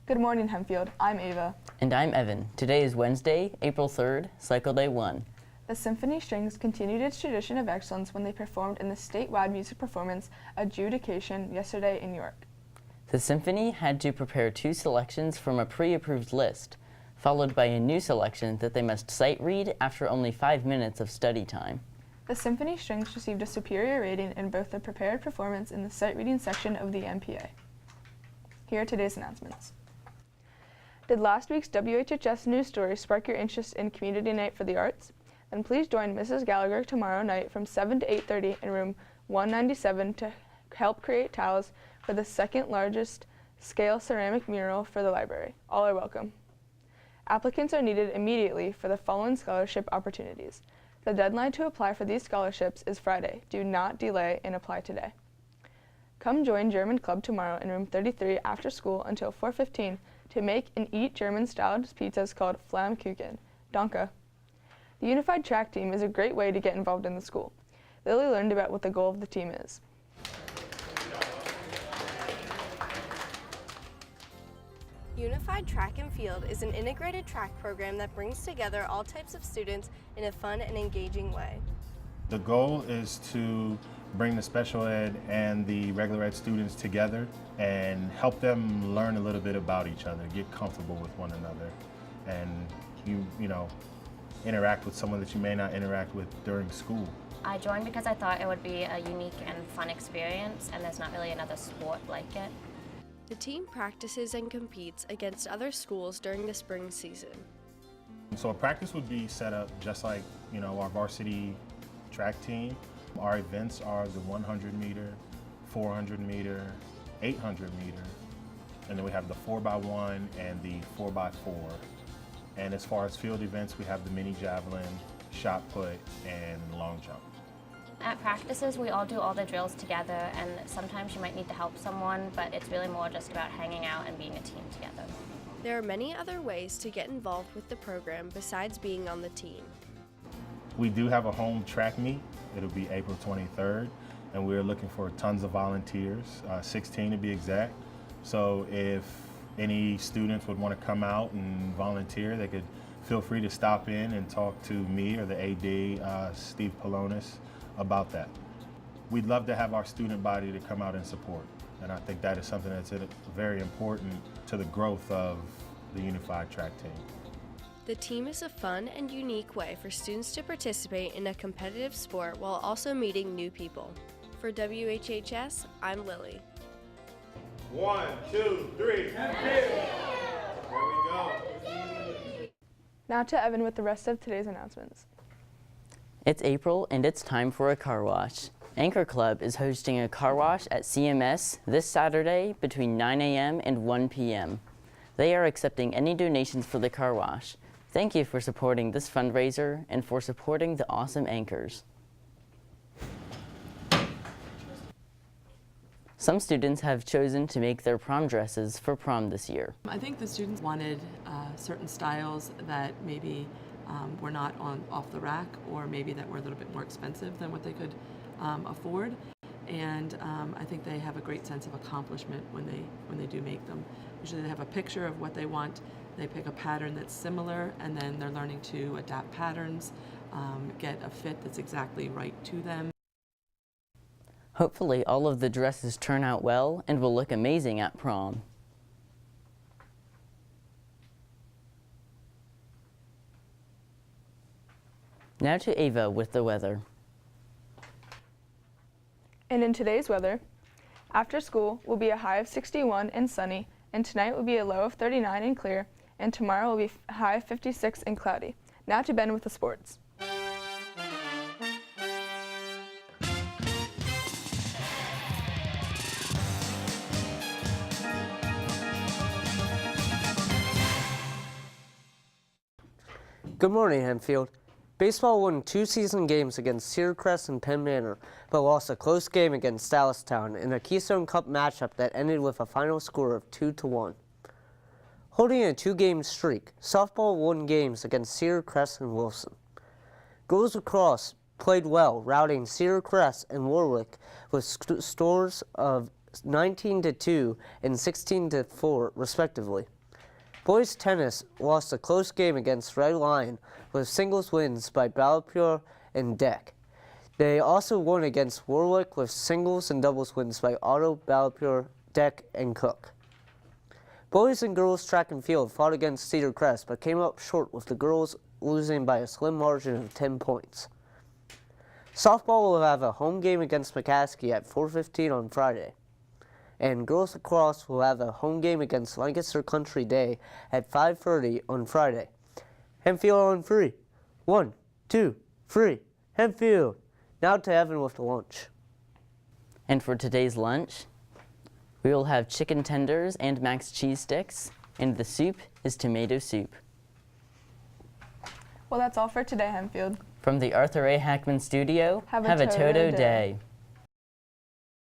Good morning, Hempfield. I'm Ava. And I'm Evan. Today is Wednesday, April 3rd, Cycle Day 1. The Symphony Strings continued its tradition of excellence when they performed in the statewide music performance adjudication yesterday in York. The symphony had to prepare 2 selections from a pre-approved list, followed by a new selection that they must sight read after only 5 minutes of study time. The Symphony Strings received a superior rating in both the prepared performance and the sight reading section of the MPA. Here are today's announcements. Did last week's WHHS news story spark your interest in Community Night for the Arts? Then please join Mrs. Gallagher tomorrow night from 7 to 8:30 in room 197 to help create tiles for the second largest scale ceramic mural for the library. All are welcome. Applicants are needed immediately for the following scholarship opportunities. The deadline to apply for these scholarships is Friday. Do not delay and apply today. Come join German Club tomorrow in room 33 after school until 4:15 to make and eat German-style pizzas called Flammkuchen. Danke. The Unified Track Team is a great way to get involved in the school. Lily learned about what the goal of the team is. Unified Track and Field is an integrated track program that brings together all types of students in a fun and engaging way. The goal is to bring the special ed and the regular ed students together and help them learn a little bit about each other, get comfortable with one another, and you know, interact with someone that you may not interact with during school. I joined because I thought it would be a unique and fun experience, and there's not really another sport like it. The team practices and competes against other schools during the spring season. So a practice would be set up just like, you know, our varsity track team. Our events are the 100 meter, 400 meter, 800 meter, and then we have the 4x1 and the 4x4. And as far as field events, we have the mini javelin, shot put, and long jump. At practices, we all do all the drills together, and sometimes you might need to help someone, but it's really more just about hanging out and being a team together. There are many other ways to get involved with the program besides being on the team. We do have a home track meet. It'll be April 23rd, and we're looking for tons of volunteers, 16 to be exact. So if any students would want to come out and volunteer, they could feel free to stop in and talk to me or the AD, Steve Polonis, about that. We'd love to have our student body to come out and support, and I think that is something that's very important to the growth of the Unified Track Team. The team is a fun and unique way for students to participate in a competitive sport while also meeting new people. For WHHS, I'm Lily. 1, 2, 3. There we go. Now to Evan with the rest of today's announcements. It's April and it's time for a car wash. Anchor Club is hosting a car wash at CMS this Saturday between 9 a.m. and 1 p.m. They are accepting any donations for the car wash. Thank you for supporting this fundraiser and for supporting the awesome anchors. Some students have chosen to make their prom dresses for prom this year. I think the students wanted certain styles that maybe were not off the rack, or maybe that were a little bit more expensive than what they could afford. And I think they have a great sense of accomplishment when they do make them. Usually they have a picture of what they want, they pick a pattern that's similar, and then they're learning to adapt patterns, get a fit that's exactly right to them. Hopefully all of the dresses turn out well and will look amazing at prom. Now to Ava with the weather. And in today's weather, after school will be a high of 61 and sunny, and tonight will be a low of 39 and clear, and tomorrow will be a high of 56 and cloudy. Now to Ben with the sports. Good morning, Hempfield. Baseball won 2 season games against Cedar Crest and Penn Manor, but lost a close game against Dallastown in a Keystone Cup matchup that ended with a final score of 2-1. Holding a 2-game streak, softball won games against Cedar Crest and Wilson. Girls lacrosse played well, routing Cedar Crest and Warwick with scores of 19-2 and 16-4 respectively. Boys tennis lost a close game against Red Lion with singles wins by Balapure and Deck. They also won against Warwick with singles and doubles wins by Otto, Balapure, Deck, and Cook. Boys and girls track and field fought against Cedar Crest but came up short with the girls losing by a slim margin of 10 points. Softball will have a home game against McCaskey at 4:15 on Friday. And girls lacrosse will have a home game against Lancaster Country Day at 5:30 on Friday. Hempfield on 3. 1, 2, 3. Hempfield. Now to Evan with the lunch. And for today's lunch, we will have chicken tenders and mac cheese sticks, and the soup is tomato soup. Well, that's all for today, Hempfield. From the Arthur A. Hackman Studio, Have a have a Toto Toto day. day.